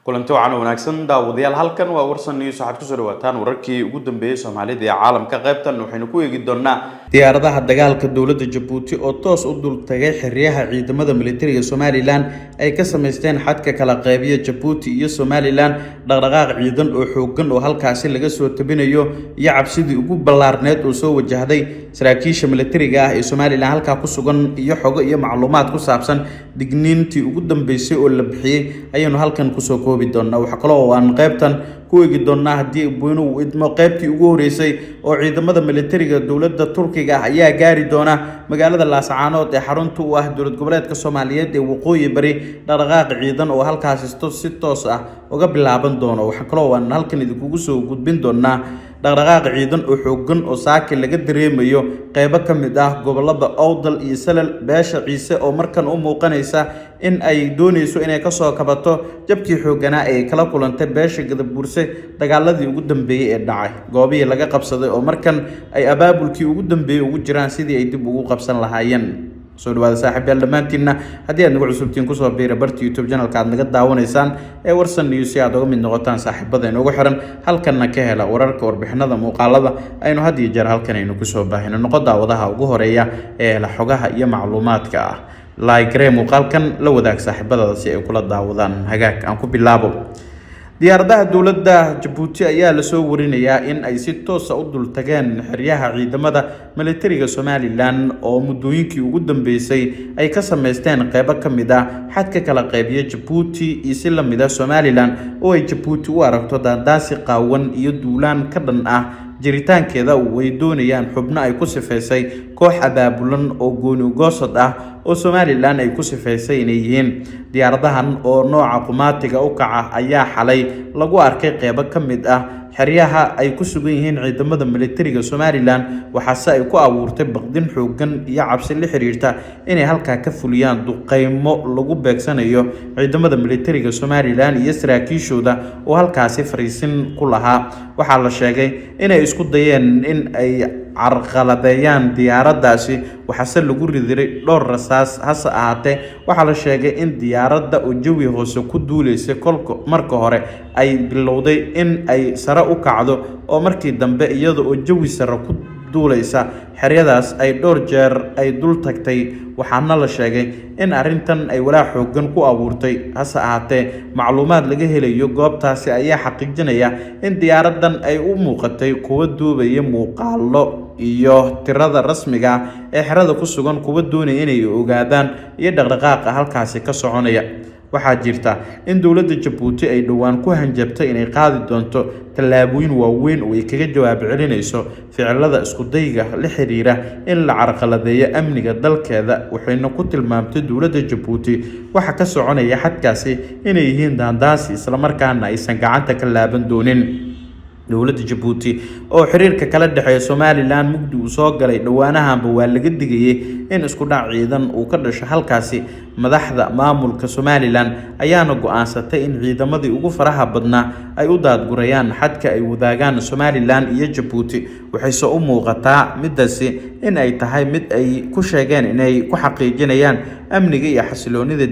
kulanti wacan wanaagsan daawadayaal halkan waa warsan news waxaad ku soo dhawaataan wararkii ugu dambeeyay Soomaalida ee caalamka qaybtan waxaynu ku eegi doonaa diyaaradaha dagaalka dawladda Djibouti oo toos u dul tagay xiriyaha ciidamada militariga Somaliland ay ka sameysteen xadka kala qaybiya Djibouti iyo Somaliland dhaqdhaqaaq ciidan oo xooggan oo halkaasi laga soo tabinayo iyo cabsidii ugu ballaarneed oo soo wajahday saraakiisha militariga ah ee Somaliland halka ku sugan iyo xogo iyo macluumaad ku saabsan digniintii ugu dambeysay oo la bixiyay ayaynu halkan ku soo koobi doonaa waxa kale oo aan qaybtan ku eegi doonaa hadii uu idmo qaybtii ugu horeysay oo ciidamada militariga dawladda Turkiga ayaa gaari doona magaalada Laascaanood ee xarunta u ah dowlad goboleedka Soomaaliyeed ee waqooyi bari dhaqdhaqaaq ciidan oo halkaas si toos ah uga bilaaban doona waxa kale oo aan halkan idinku soo gudbin doonaa dhaqdhaqaaq ciidan oo xooggan oo saaki laga dareemayo qaybo kamid ah gobolada Awdal iyo Salal beesha Ciise oo markan u muuqanaysa in ay doonayso inay ka soo kabato jabkii xoogganaa ee kala kulantay beesha Gadabuurse dagaaladii ugu dambeeyay ee dhacay goobihii laga qabsaday oo markan ay abaabulkii ugu dambeeyay ugu jiraan sidii ay dib ugu qabsan lahaayeen soo dhawaada saaxiibayaal dhamaantiina haddii aad nagu cusubtiin ku soo biira barta YouTube channelka aad naga daawanaysaan ee warsan news si aad uga mid noqotaan saaxiibada inoogu xiran halkanna ka hela wararka warbixinada muuqaalada aynu had iyo jeer halkan aynu ku soo baahino noqo daawadaha ugu horeeya ee la xogaha iyo macluumaadka ah like muuqaalkan la wadaag saaxiibada si ay kula daawadaan hagaag aan ku bilaabo diyaaradaha dawladda Djibouti ayaa la soo warinayaa in ay si toos ah u dul tageen xiriyaha ciidamada militariga Somaliland oo muddooyinkii ugu dambeysay ay ka sameysteen qaybo kamid ah xadka kala qaybiya Djibouti iyo si la mid ah Somaliland oo ay Djibouti u aragto daandaasi qaawan iyo duulaan ka dhan ah jiritaankeeda way doonayaan xubno ay ku sifeysay koox abaabulan oo gooni goosad ah oo Somaliland ay ku sifeysay inay yihiin diyaaradahan oo nooca qumaatiga u kaca ayaa xalay lagu arkay qaybo kamid ah xiriyaha ay ku sugan yihiin ciidamada militariga Somaliland waxaase ay ku abuurtay baqdin xooggan iyo cabsi la xiriirta inay halka ka fuliyaan duqeymo lagu beegsanayo ciidamada militariga Somaliland iyo saraakiishooda oo halkaasi fariisin ku lahaa waxaa la sheegay inay isku dayeen in ay carqaladeeyaan diyaaradaasi waxaase lagu ridiray dhowr rasaas hase ahaatee waxaa la sheegay in diyaaradda oo jawi hoose ku duuleysay marka hore ay bilowday in ay sare u kacdo oo markii dambe iyada oo jawi sare ku duuleysa xeriyadaas ay dhowr jeer ay dul tagtay waxaana la sheegay in arintan ay walaac xooggan ku abuurtay hase ahaatee macluumaad laga helayo goobtaasi ayaa xaqiijinaya in diyaaradan ay u muuqatay kuwa duubaya muuqaalo iyo tirada rasmiga ee xerada ku sugan kuwa doonaya inay ogaadaan iyo dhaqdhaqaaqa halkaasi ka soconaya waxaa jirta in dawladda Djibouti ay dhawaan ku hanjabtay inay qaadi doonto tallaabooyin waaweyn oo ay kaga jawaab celinayso ficilada isku dayga la xiriira in la carqaladeeyo amniga dalkeeda waxayna ku tilmaamtay dawladda Djibouti waxa ka soconaya xadkaasi inay yihiin daandaasi isla markaana aysan gacanta ka laaban doonin dawladda Djibouti oo xiriirka kala dhaxeeya Somaliland mugdi uu soo galay dhawaanahanba waa laga digayay in isku dhac ciidan uu ka dhasho halkaasi madaxda maamulka Somaliland ayaana go'aansatay in ciidamadii ugu faraha badnaa ay u daadgurayaan xadka ay wadaagaan Somaliland iyo Djibouti waxay soo u muuqataa midaasi in ay tahay mid ay ku sheegeen inay ku xaqiijinayaan amniga iyo xasiloonida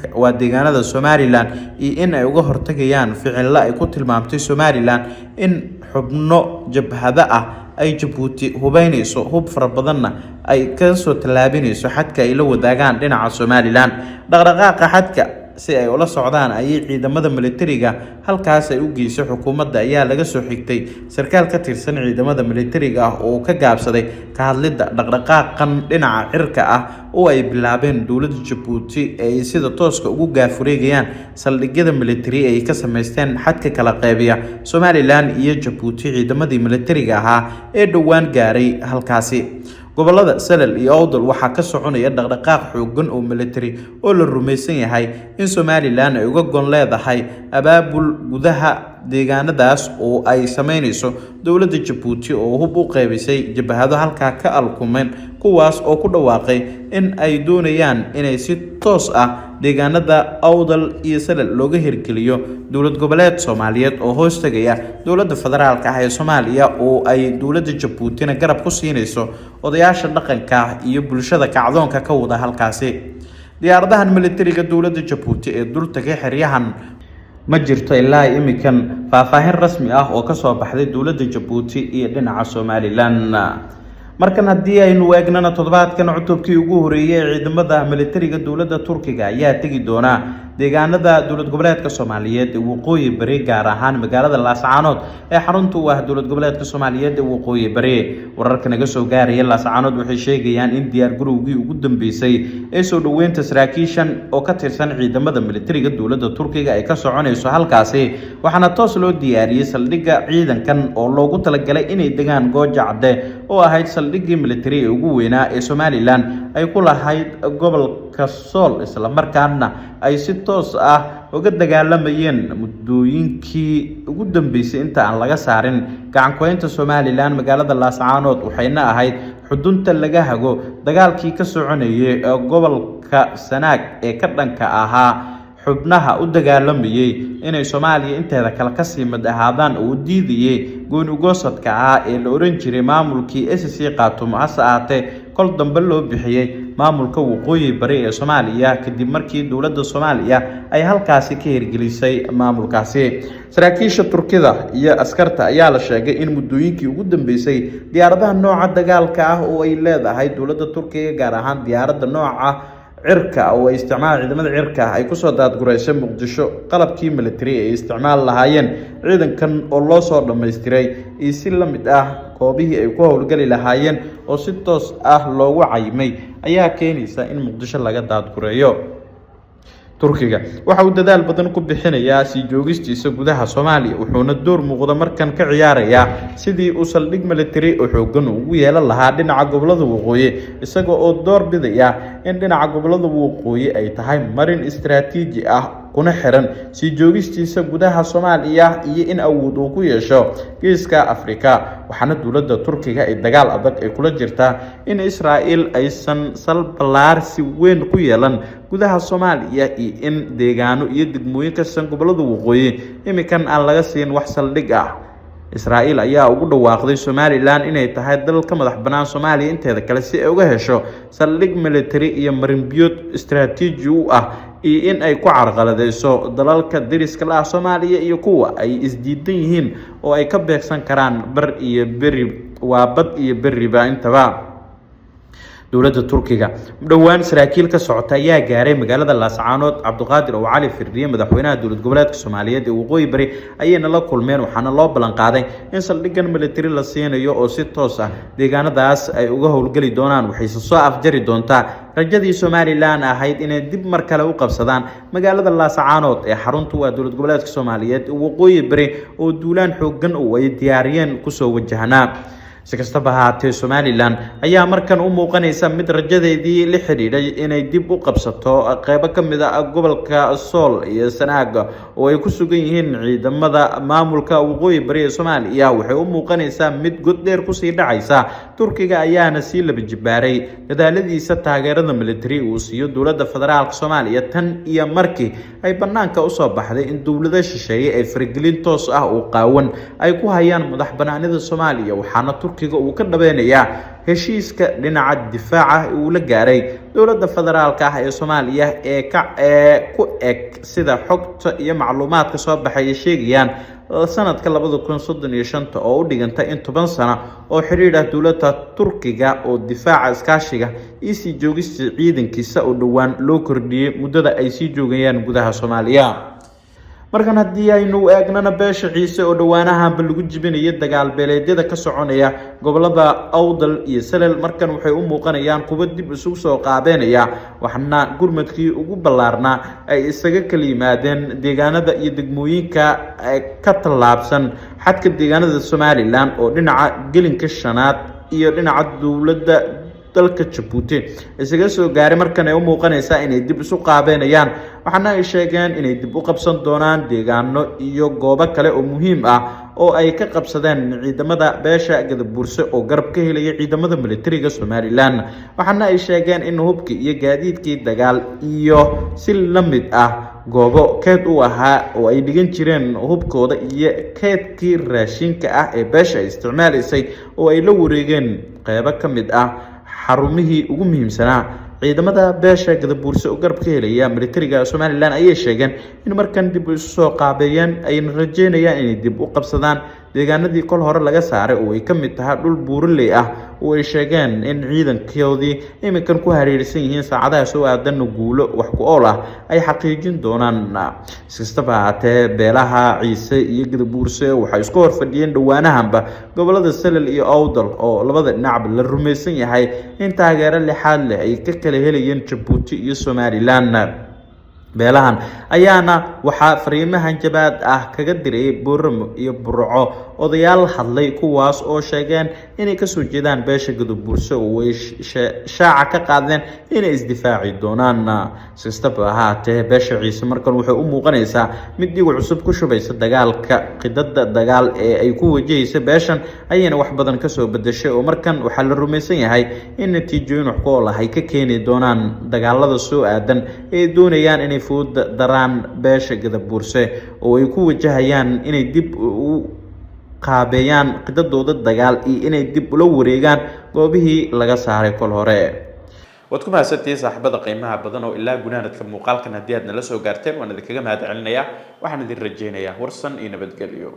deegaanada Somaliland iyo in ay uga hortagayaan ficilada ay ku tilmaamtay Somaliland in xubno jabhada ah ay Djibouti hubaynayso hub fara badanna ay ka soo talaabinayso xadka ay la wadaagaan dhinaca Somaliland dhaqdhaqaaqa xadka si ay ula socdaan ay ciidamada militariga halkaas ay u geysay xukuumadda ayaa laga soo xigtay sarkaal ka tirsan ciidamada militariga oo ka gaabsaday ka hadlida dhaqdhaqaaqan dhinaca cirka ah oo ay bilaabeen dawladda Djibouti ay sida tooska ugu gaafureegayaan saldhigyada militari ay ka sameysteen xadka kala qaybiya Somaliland iyo Djibouti ciidamadii militariga ahaa ee dhawaan gaaray halkaasi gobolada Salal iyo Awdal waxa ka soconaya dhaqdhaqaaq xooggan oo military oo la rumaysan yahay in Somaliland ay uga gon leedahay abaabul gudaha deegaanadaas oo ay sameynayso dawladda Djibouti oo hub u qaybisay jabhado halka ka alkumeen kuwaas oo ku dhawaaqay in ay doonayaan inay si toos ah deegaanada Awdal iyo Salal looga hirgeliyo dowlad goboleed Soomaaliyeed oo hoos tagaya dowladda federaalka ah ee Soomaaliya oo ay dowladda Djibouti garab ku siinayso odayaasha dhaqanka iyo bulshada kacdoonka ka wada halkaasi diyaaradahan militariga dowladda Djibouti ee dul tagay xeryahan ma jirto ilaa imikan faahfaahin rasmi ah oo ka soo baxday dowladda Jabuuti iyo dhinaca Somaliland. markan haddii aynu eegnana toddobaadkan cutubkii ugu horeeyay ee ciidamada militariga dowladda Turkiga ayaa tagi doona deegaanada dowlad goboleedka Soomaaliyeed ee waqooyi bari gaar ahaan magaalada Laascaanood ee xarunta u ah dowlad goboleedka Soomaaliyeed ee waqooyi bari. wararka naga soo gaaraya Laascaanood waxay sheegayaan in diyaar garowgii ugu dambeysay ee soo dhaweynta saraakiishan oo ka tirsan ciidamada militariga dowladda Turkiga ay ka soconayso halkaasi, waxaana toos loo diyaariyay saldhigga ciidankan oo loogu talagalay inay degaan Gooja Cadde oo ahayd saldhiggii militari ee ugu weynaa ee Somaliland ay ku lahayd gobolka Sool, isla markaana ay si toos ah uga dagaalamayeen muddooyinkii ugu dambeysay inta aan laga saarin gacan ku haynta Somaliland magaalada Laascaanood, waxayna ahayd xudunta laga hago dagaalkii ka soconayay gobolka Sanaag ee ka dhanka ahaa xubnaha u dagaalamayay inay Soomaaliya inteeda kale ka sii mid ahaadaan oo diidayay gooni-goosadka ah ee la oran jiray maamulkii SSC Khaatumo, hase ahaatee kol dambe loo bixiyay maamulka waqooyi bari ee Soomaaliya kadib markii dowladda Soomaaliya ay halkaasi ka hirgelisay maamulkaasi. saraakiisha Turkida iyo askarta ayaa la sheegay in muddooyinkii ugu dambeysay diyaaradaha nooca dagaalka ah oo ay leedahay dowladda Turkiga gaar ahaan diyaaradda nooca cirka oo ay isticmaal ciidamada cirka ay ku soo daadgureysay Muqdisho qalabkii military ay isticmaal lahaayeen ciidankan oo loo soo dhameystiray iyo si la mid ah koobihii ay ku howlgali lahaayeen oo si toos ah loogu caymay ayaa keenaysa in Muqdisho laga daadgureeyo. Turkiga waxa uu dadaal badan ku bixinayaa sii joogistiisa gudaha Soomaaliya, wuxuuna door muuqda markan ka ciyaarayaa sidii uu saldhig military oo xooggan ugu yeelan lahaa dhinaca gobolada waqooyi, isagoo oo door bidaya in dhinaca gobolada waqooyi ay tahay marin istiraatiiji ah kuna xiran sii joogistiisa gudaha Soomaaliya iyo in awood uu ku yeesho geeska Afrika. waxaana dowladda Turkiga ay dagaal adag ay kula jirtaa in Israa'iil aysan salbalaar si weyn ku yeelan gudaha Soomaaliya iyo in deegaano iyo degmooyin ka san gobolada waqooyi imikan aan laga siin wax saldhig ah. Israa'iil ayaa ugu dhawaaqday Somaliland inay tahay dal ka madax banaan Soomaaliya inteeda kale si ay uga hesho saldhig military iyo marin biyood istiraatiiji u ah iyo in ay ku carqaladeyso dalalka deriska la ah Soomaaliya iyo kuwa ay isdiidan yihiin oo ay ka beegsan karaan bad iyo beriba intaba. dowladda Turkiga dhawaan saraakiil ka socota ayaa gaaray magaalada Laascaanood. Cabdiqaadir oo Cali Firdhiye madaxweynaha dowlad goboleedka Soomaaliyeed ee waqooyi bari ayayna la kulmeen, waxaana loo ballan qaaday in saldhiggan military la siinayo oo si toos ah deegaanadaas ay uga howlgali doonaan. waxay soo afjari doontaa rajadii Somaliland ahayd inay dib mar kale u qabsadaan magaalada Laascaanood ee xarunta u ah dowlad goboleedka Soomaaliyeed ee waqooyi bari oo duulaan xooggan oo ay diyaariyeen ku soo wajahnaa. si kastaba ha ahaatee Somaliland ayaa markan u muuqanaysa mid rajadeedii la xiriiray inay dib u qabsato qaybo ka mid ah gobolka Sool iyo Sanaag oo ay ku sugan yihiin ciidamada maamulka waqooyi bari ee Soomaaliya. waxay u muuqanaysaa mid god dheer ku sii dhacaysa. Turkiga ayaana sii laba jibaaray dadaaladiisa taageerada military uu siiyo dowladda federaalka Soomaaliya tan iyo markii ay banaanka u soo baxday in dowladda shisheeye ay faragelin toos ah oo qaawan ay ku hayaan madax banaanida Soomaaliya. waxaana Turkiga uu ka dhabeynaya heshiiska dhinaca difaaca uu la gaaray dowladda federaalka ah ee Soomaaliya ee ku eg sida xogta iyo macluumaadka soo baxay sheegayaan sanadka 2035 oo u dhiganta in 10 sano oo xiriir ah dowladda Turkiga oo difaaca iskaashiga iyo sii joogista ciidankiisa oo dhawaan loo kordhiyay muddada ay sii joogayaan gudaha Soomaaliya. markan haddii aynu eegnana beesha Ciise oo dhawaanahanba lagu jibinayay dagaal beeleedyada ka soconaya gobolada Awdal iyo Salel, markan waxay u muuqanayaan kuwa dib isugu soo qaabeynaya, waxna gurmadkii ugu ballaarnaa ay isaga kala yimaadeen deegaanada iyo degmooyinka ka tallaabsan xadka deegaanada Somaliland oo dhinaca gelinka shanaad iyo dhinaca dowladda dalka Jabuuti isaga soo gaaray. markan ay u muuqanaysaa inay dib isu qaabeynayaan, waxaana ay sheegeen inay dib u qabsan doonaan deegaano iyo goobo kale oo muhiim ah oo ay ka qabsadeen ciidamada beesha Gadabuurse oo garab ka helaya ciidamada militariga Somaliland. waxaana ay sheegeen in hubkii iyo gaadiidkii dagaal iyo si la mid ah goobo keed u ahaa oo ay dhigan jireen hubkooda iyo keedkii raashinka ah ee beesha isticmaalaysay oo ay la wareegeen qaybo ka mid ah xarumihii ugu muhiimsanaa ciidamada beesha gadabuurse oo garab ka helaya militariga Somaliland ayay sheegeen in markan dib u soo qaabeeyeen ay rajeynayaan inay dib u qabsadaan deegaanadii kol hore laga saaray oo ay ka mid tahay dhul buurley ah oo ay sheegeen in ciidankoodii iminkan ku hareeraysan yihiin saacadaha soo aadan guulo wax ku ool ah ay xaqiijin doonaan. Iskastaba haatee beelaha Ciise iyo Gadabuurse waxay isku horfadhiyeen dhawaanahanba gobolada Salal iyo Awdal oo labada dhinacba la rumaysan yahay in taageero lixaad leh ay ka kala helayeen Jabuuti iyo Somaliland. beelahan ayaana waxaa fariimahan jabaad ah kaga diray Booramo iyo Burco odayaal hadlay kuwaas oo sheegeen inay ka soo jeedaan beesha Gadabuurse oo ay shaaca ka qaadeen inay isdifaaci doonaan. Sistaba ahaatee beesha Ciise markan waxay u muuqanaysaa mid dhiig cusub ku shubaysa dagaalka qidada dagaal ee ay ku wajahayso beeshan ayayna wax badan ka soo bedeshay oo markan waxaa la rumaysan yahay in natiijooyin wax ku ool ah ay ka keeni doonaan dagaalada soo aadan ee doonayaan inay fuud daraan beesha Gadabuurse oo ay ku wajahayaan inay dib u qaabeeyaan qidadooda dagaal iyo inay dib ula wareegaan goobihii laga saaray kol hore. waad ku mahadsantihiin saaxiibada qiimaha badan oo ilaa gunaanadka muuqaalkan haddii aad nala soo gaarteen waan idinkaga mahadcelinayaa waxaan idin rajaynayaa warsan iyo nabadgelyo.